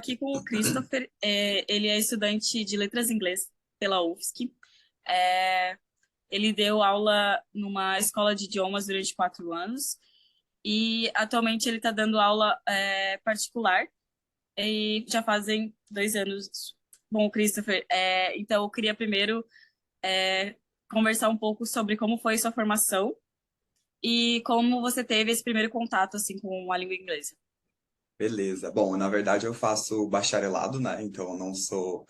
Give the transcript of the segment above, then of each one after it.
Aqui com o Christopher, ele é estudante de letras em inglês pela UFSC. É, ele deu aula numa escola de idiomas durante 4 anos e atualmente ele está dando aula particular e já fazem 2 anos. Bom, Christopher, então eu queria primeiro conversar um pouco sobre como foi sua formação e como você teve esse primeiro contato assim com a língua inglesa. Beleza. Bom, na verdade eu faço bacharelado, né? Então eu não estou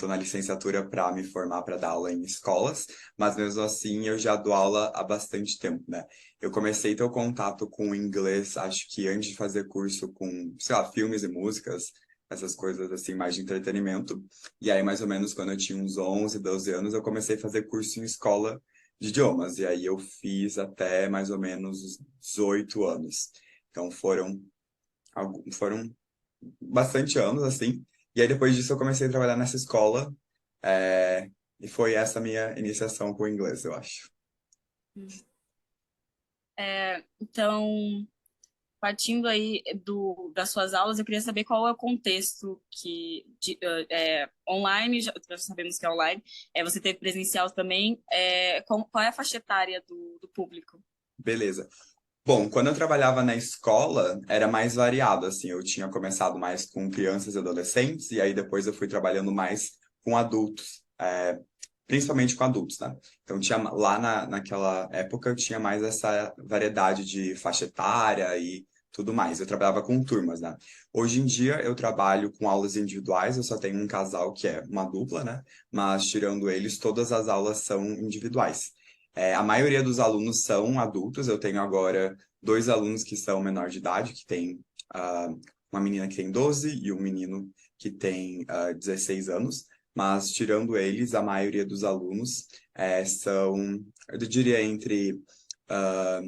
na licenciatura para me formar para dar aula em escolas, mas mesmo assim eu já dou aula há bastante tempo, né? Eu comecei a ter o contato com o inglês, acho que antes de fazer curso com, sei lá, filmes e músicas, essas coisas assim mais de entretenimento. E aí mais ou menos quando eu tinha uns 11, 12 anos, eu comecei a fazer curso em escola de idiomas. E aí eu fiz até mais ou menos os 18 anos. Então foram bastante anos, assim. E aí, depois disso, eu comecei a trabalhar nessa escola. E foi essa minha iniciação com o inglês, eu acho. Então, partindo aí das suas aulas, eu queria saber qual é o contexto online, já sabemos que é online, você teve presencial também, qual é a faixa etária do público? Beleza. Bom, quando eu trabalhava na escola, era mais variado, assim. Eu tinha começado mais com crianças e adolescentes, e aí depois eu fui trabalhando mais com adultos. Principalmente com adultos, né? Então, naquela época, eu tinha mais essa variedade de faixa etária e tudo mais. Eu trabalhava com turmas, né? Hoje em dia, eu trabalho com aulas individuais, eu só tenho um casal que é uma dupla, né? Mas, tirando eles, todas as aulas são individuais. A maioria dos alunos são adultos, eu tenho agora dois alunos que são menor de idade, que tem ah, uma menina que tem 12 e um menino que tem 16 anos. Mas, tirando eles, a maioria dos alunos são, eu diria, entre ah,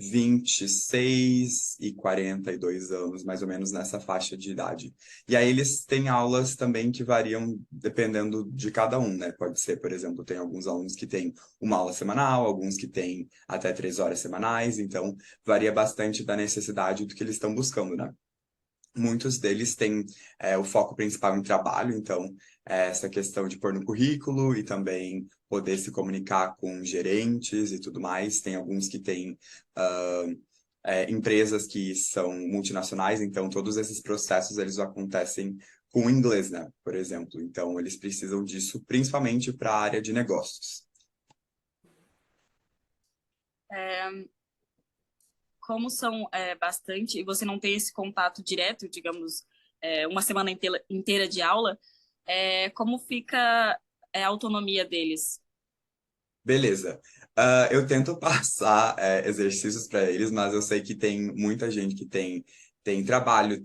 26 e 42 anos, mais ou menos nessa faixa de idade. E aí eles têm aulas também que variam dependendo de cada um, né? Pode ser, por exemplo, tem alguns alunos que têm uma aula semanal, alguns que têm até 3 horas semanais, então varia bastante da necessidade do que eles estão buscando, né? Muitos deles têm o foco principal em trabalho, então essa questão de pôr no currículo e também poder se comunicar com gerentes e tudo mais. Tem alguns que têm ah, empresas que são multinacionais, então todos esses processos eles acontecem com o inglês, né? Por exemplo. Então eles precisam disso principalmente para a área de negócios. Como são bastante, e você não tem esse contato direto, digamos, uma semana inteira de aula, como fica a autonomia deles? Beleza. Eu tento passar exercícios para eles, mas eu sei que tem muita gente que tem trabalho,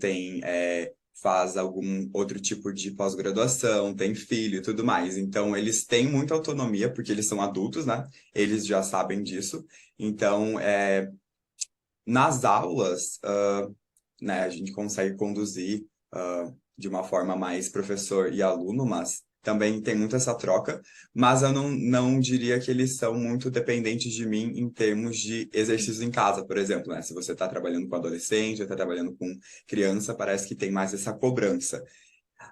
faz algum outro tipo de pós-graduação, tem filho e tudo mais. Então, eles têm muita autonomia, porque eles são adultos, né? Eles já sabem disso. Então, nas aulas, né, a gente consegue conduzir de uma forma mais professor e aluno, mas também tem muito essa troca, mas eu não diria que eles são muito dependentes de mim em termos de exercícios em casa, por exemplo, né? Se você está trabalhando com adolescente, está trabalhando com criança, parece que tem mais essa cobrança.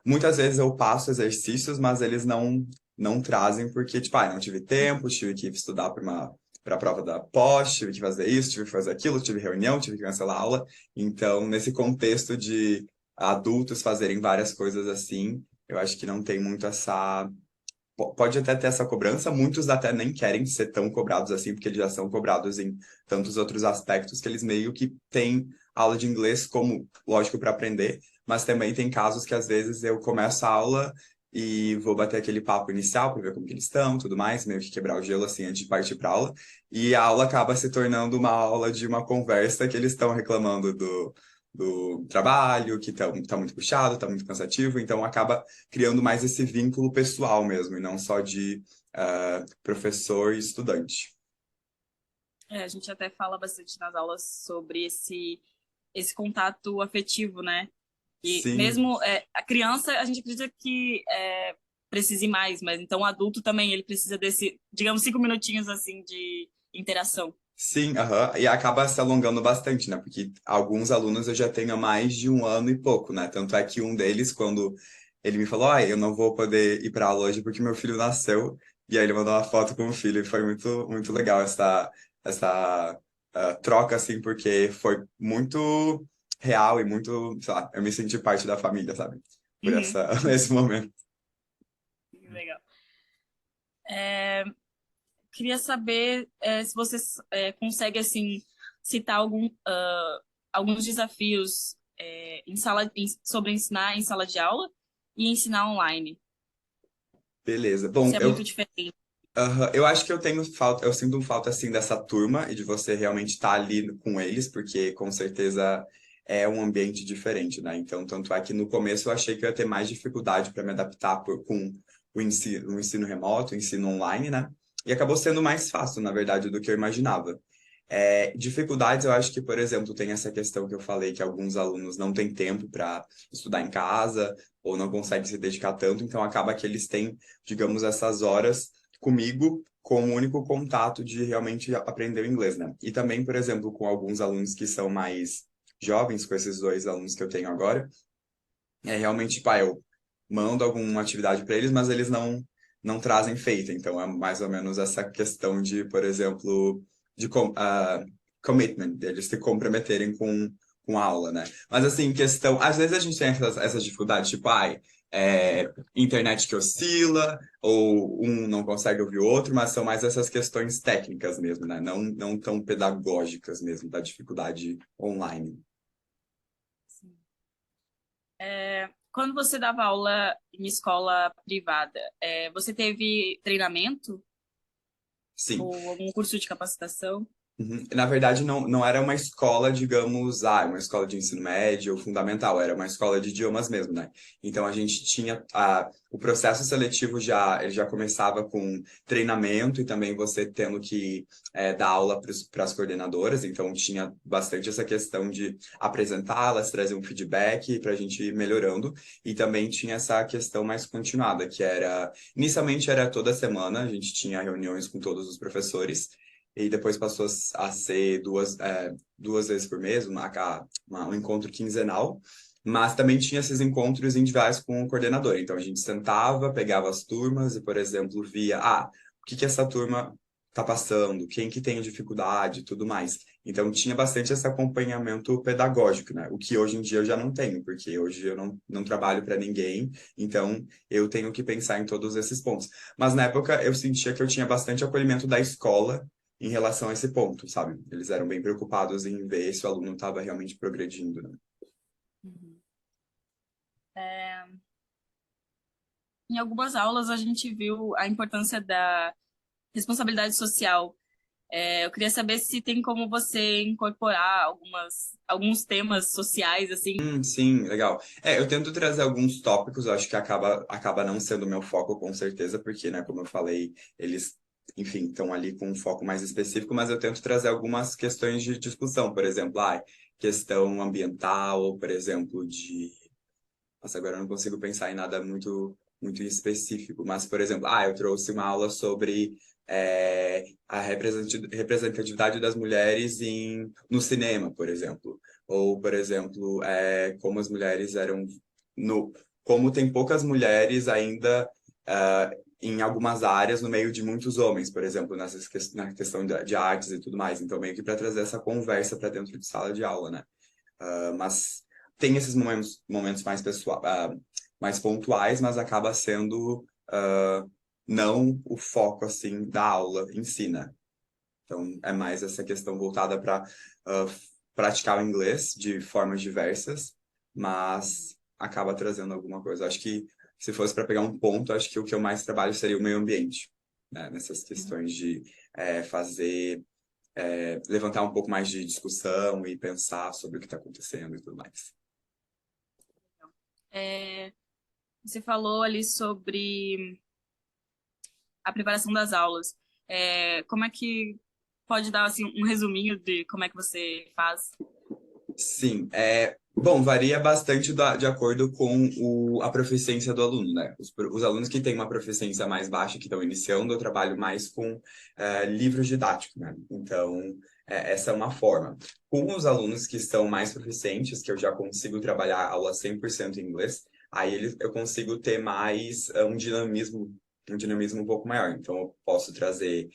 Muitas vezes eu passo exercícios, mas eles não trazem porque, tipo, não tive tempo, tive que estudar para a prova da pós, tive que fazer isso, tive que fazer aquilo, tive reunião, tive que cancelar a aula. Então, nesse contexto de adultos fazerem várias coisas assim, eu acho que não tem muito essa. Pode até ter essa cobrança, muitos até nem querem ser tão cobrados assim, porque eles já são cobrados em tantos outros aspectos que eles meio que têm aula de inglês como, lógico, para aprender, mas também tem casos que às vezes eu começo a aula e vou bater aquele papo inicial para ver como que eles estão, tudo mais, meio que quebrar o gelo assim antes de partir para aula, e a aula acaba se tornando uma aula de uma conversa que eles estão reclamando do trabalho, que tá muito puxado, tá muito cansativo, então acaba criando mais esse vínculo pessoal mesmo, e não só de professor e estudante. A gente até fala bastante nas aulas sobre esse contato afetivo, né? E Sim, mesmo a criança, a gente acredita que precise mais, mas então o adulto também, ele precisa desse, digamos, 5 minutinhos assim de interação. Sim, aham, e acaba se alongando bastante, né? Porque alguns alunos eu já tenho há mais de um ano e pouco, né? Tanto é que um deles, quando ele me falou, eu não vou poder ir para aula hoje porque meu filho nasceu, e aí ele mandou uma foto com o filho, e foi muito legal essa troca, assim, porque foi muito real e muito, sei lá, eu me senti parte da família, sabe? Por Uhum, esse momento. legal. Queria saber se você consegue assim citar alguns desafios sobre ensinar em sala de aula e ensinar online. Beleza. Bom, Se é muito diferente. aham, eu acho que eu tenho falta, eu sinto falta assim dessa turma e de você realmente estar ali com eles, porque com certeza é um ambiente diferente, né? Então, tanto é que no começo eu achei que eu ia ter mais dificuldade para me adaptar com o ensino remoto, o ensino online, né? E acabou sendo mais fácil, na verdade, do que eu imaginava. Dificuldades, eu acho que, por exemplo, tem essa questão que eu falei que alguns alunos não têm tempo para estudar em casa ou não conseguem se dedicar tanto, então acaba que eles têm, digamos, essas horas comigo com o único contato de realmente aprender o inglês, né? E também, por exemplo, com alguns alunos que são mais jovens, com esses dois alunos que eu tenho agora, realmente, tipo, eu mando alguma atividade para eles, mas eles não trazem feita. Então, é mais ou menos essa questão de, por exemplo, commitment, deles se comprometerem com a aula, né? Mas, assim, questão... Às vezes a gente tem essas dificuldades, tipo, internet que oscila, ou um não consegue ouvir o outro, mas são mais essas questões técnicas mesmo, né? Não tão pedagógicas mesmo, da dificuldade online. Quando você dava aula em escola privada, você teve treinamento Sim. ou algum curso de capacitação? Uhum. Na verdade, não era uma escola, digamos, uma escola de ensino médio ou fundamental, era uma escola de idiomas mesmo, né? Então a gente tinha o processo seletivo ele já começava com treinamento e também você tendo que dar aula para as coordenadoras, então tinha bastante essa questão de apresentá-las, trazer um feedback para a gente ir melhorando, e também tinha essa questão mais continuada, que era, inicialmente era toda semana, a gente tinha reuniões com todos os professores, e depois passou a ser duas vezes por mês, um encontro quinzenal, mas também tinha esses encontros individuais com o coordenador. Então a gente sentava, pegava as turmas e, por exemplo, via, o que que essa turma está passando, quem que tem dificuldade e tudo mais. Então tinha bastante esse acompanhamento pedagógico, né? O que hoje em dia eu já não tenho, porque hoje eu não trabalho para ninguém, então eu tenho que pensar em todos esses pontos. Mas na época eu sentia que eu tinha bastante acolhimento da escola em relação a esse ponto, sabe? Eles eram bem preocupados em ver se o aluno estava realmente progredindo, né? Uhum. Em algumas aulas a gente viu a importância da responsabilidade social. Eu queria saber se tem como você incorporar alguns temas sociais, assim. Sim, legal. Eu tento trazer alguns tópicos, eu acho que acaba não sendo o meu foco, com certeza, porque, né, como eu falei, eles, enfim, estão ali com um foco mais específico, mas eu tento trazer algumas questões de discussão, por exemplo, questão ambiental, ou, por exemplo, Nossa, agora eu não consigo pensar em nada muito específico, mas, por exemplo, eu trouxe uma aula sobre a representatividade das mulheres no cinema, por exemplo. Ou, por exemplo, como as mulheres eram no, como tem poucas mulheres ainda em algumas áreas no meio de muitos homens, por exemplo, na questão de artes e tudo mais. Então, meio que para trazer essa conversa para dentro de sala de aula, né? Mas tem esses momentos mais pontuais, mas acaba sendo não o foco assim da aula em si, né? Então é mais essa questão voltada para praticar o inglês de formas diversas, mas acaba trazendo alguma coisa. Acho que se fosse para pegar um ponto, acho que o que eu mais trabalho seria o meio ambiente, né? Nessas questões de fazer levantar um pouco mais de discussão e pensar sobre o que está acontecendo e tudo mais. É, Você falou ali sobre a preparação das aulas. Como é que pode dar assim um resuminho de como é que você faz? Sim, Bom, varia bastante de acordo com a proficiência do aluno, né? Os alunos que têm uma proficiência mais baixa, que estão iniciando, eu trabalho mais com livros didáticos, né? Então, essa é uma forma. Com os alunos que estão mais proficientes, que eu já consigo trabalhar aula 100% em inglês, aí eu consigo ter mais um dinamismo um pouco maior. Então, eu posso trazer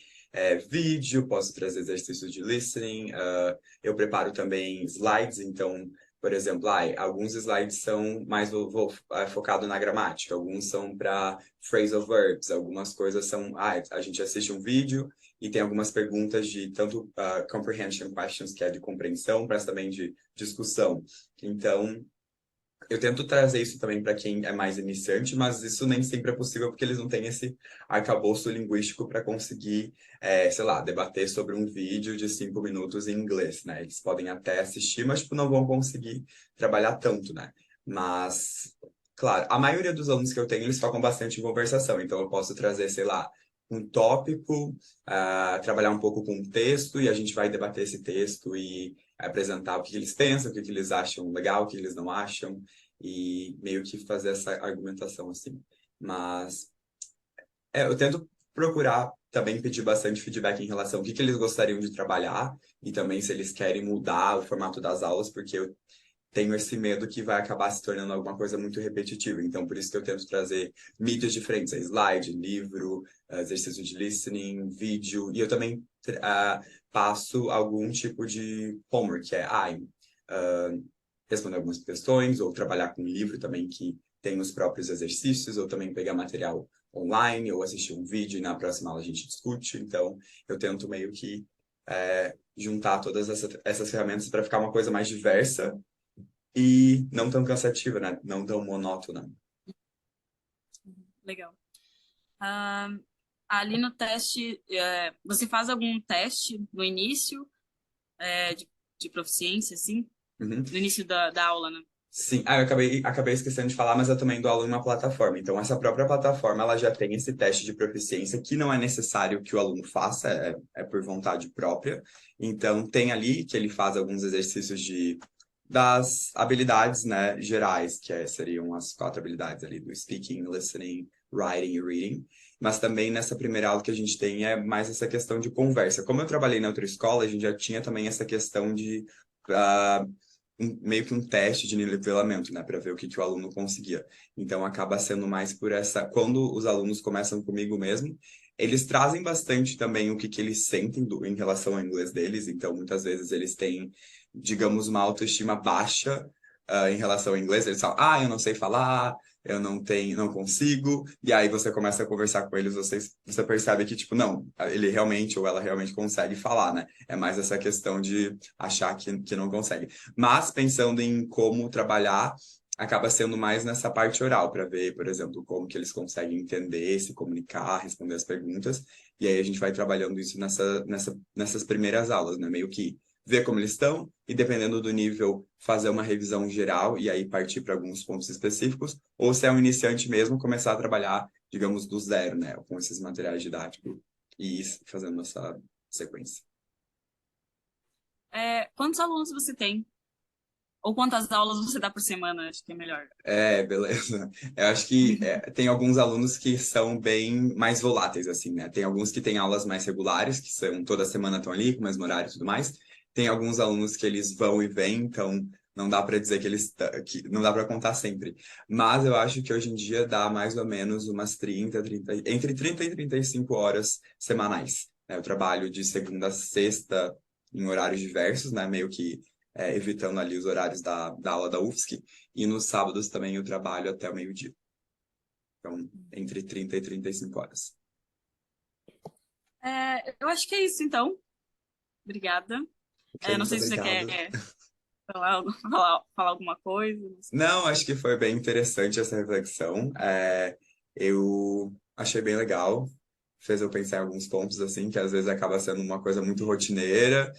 vídeo, posso trazer exercícios de listening, eu preparo também slides, então por exemplo, alguns slides são mais focado na gramática, alguns são para phrasal verbs, algumas coisas são, a gente assiste um vídeo e tem algumas perguntas de tanto comprehension questions, que é de compreensão, mas também de discussão. Então, eu tento trazer isso também para quem é mais iniciante, mas isso nem sempre é possível porque eles não têm esse arcabouço linguístico para conseguir, sei lá, debater sobre um vídeo de 5 minutos em inglês, né? Eles podem até assistir, mas tipo, não vão conseguir trabalhar tanto, né? Mas, claro, a maioria dos alunos que eu tenho, eles focam bastante em conversação, então eu posso trazer, sei lá, um tópico, trabalhar um pouco com um texto e a gente vai debater esse texto e apresentar o que eles pensam, o que eles acham legal, o que eles não acham e meio que fazer essa argumentação assim. Mas eu tento procurar também pedir bastante feedback em relação ao que eles gostariam de trabalhar e também se eles querem mudar o formato das aulas, porque eu tenho esse medo que vai acabar se tornando alguma coisa muito repetitiva. Então, por isso que eu tento trazer mídias diferentes, slide, livro, exercício de listening, vídeo, e eu também passo algum tipo de homework, que é responder algumas questões, ou trabalhar com um livro também que tem os próprios exercícios, ou também pegar material online, ou assistir um vídeo e na próxima aula a gente discute. Então, eu tento meio que juntar todas essas ferramentas para ficar uma coisa mais diversa e não tão cansativa, né? Não tão monótona. Legal. Ah, ali no teste, você faz algum teste no início, de proficiência, assim? Uhum. No início da aula, né? Sim, eu acabei esquecendo de falar, mas eu também dou aula em uma plataforma. Então, essa própria plataforma, ela já tem esse teste de proficiência, que não é necessário que o aluno faça, é por vontade própria. Então, tem ali que ele faz alguns exercícios das habilidades, né, gerais, seriam as 4 habilidades ali do speaking, listening, writing e reading. Mas também nessa primeira aula que a gente tem é mais essa questão de conversa. Como eu trabalhei na outra escola, a gente já tinha também essa questão de meio que um teste de nivelamento, né, para ver o que o aluno conseguia. Então acaba sendo mais por essa. Quando os alunos começam comigo mesmo, eles trazem bastante também o que eles sentem em relação ao inglês deles. Então muitas vezes eles têm, digamos, uma autoestima baixa. Em relação ao inglês, eles falam, eu não sei falar, eu não tenho, não consigo, e aí você começa a conversar com eles, você percebe que, tipo, não, ele realmente ou ela realmente consegue falar, né? É mais essa questão de achar que não consegue. Mas pensando em como trabalhar, acaba sendo mais nessa parte oral, para ver, por exemplo, como que eles conseguem entender, se comunicar, responder as perguntas. E aí a gente vai trabalhando isso nessas primeiras aulas, né? Meio que ver como eles estão e, dependendo do nível, fazer uma revisão geral e aí partir para alguns pontos específicos. Ou se é um iniciante mesmo, começar a trabalhar, digamos, do zero, né? Com esses materiais didáticos e ir fazendo essa sequência. Quantos alunos você tem? Ou quantas aulas você dá por semana? Acho que é melhor. Beleza. Eu acho que tem alguns alunos que são bem mais voláteis, assim, né? Tem alguns que têm aulas mais regulares, que são toda semana estão ali, com o mesmo horário e tudo mais. Tem alguns alunos que eles vão e vêm, então não dá para dizer que não dá para contar sempre. Mas eu acho que hoje em dia dá mais ou menos umas 30 entre 30 e 35 horas semanais, né? Eu trabalho de segunda a sexta em horários diversos, né? Meio que evitando ali os horários da aula da UFSC. E nos sábados também eu trabalho até o meio-dia. Então, entre 30 e 35 horas. Eu acho que é isso, então. Obrigada. Ok, Não muito sei se você obrigado. quer falar alguma coisa. Não sei. Não, acho que foi bem interessante essa reflexão. Eu achei bem legal. Fez eu pensar em alguns pontos, assim, que às vezes acaba sendo uma coisa muito rotineira.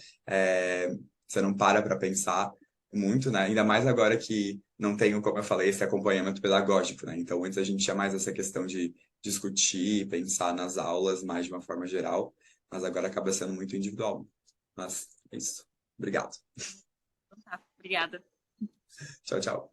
Você não para pensar muito, né? Ainda mais agora que não tenho, como eu falei, esse acompanhamento pedagógico, né? Então, antes a gente tinha mais essa questão de discutir, pensar nas aulas mais de uma forma geral, mas agora acaba sendo muito individual. Mas é isso. Obrigado. Então tá, obrigada. Tchau, tchau.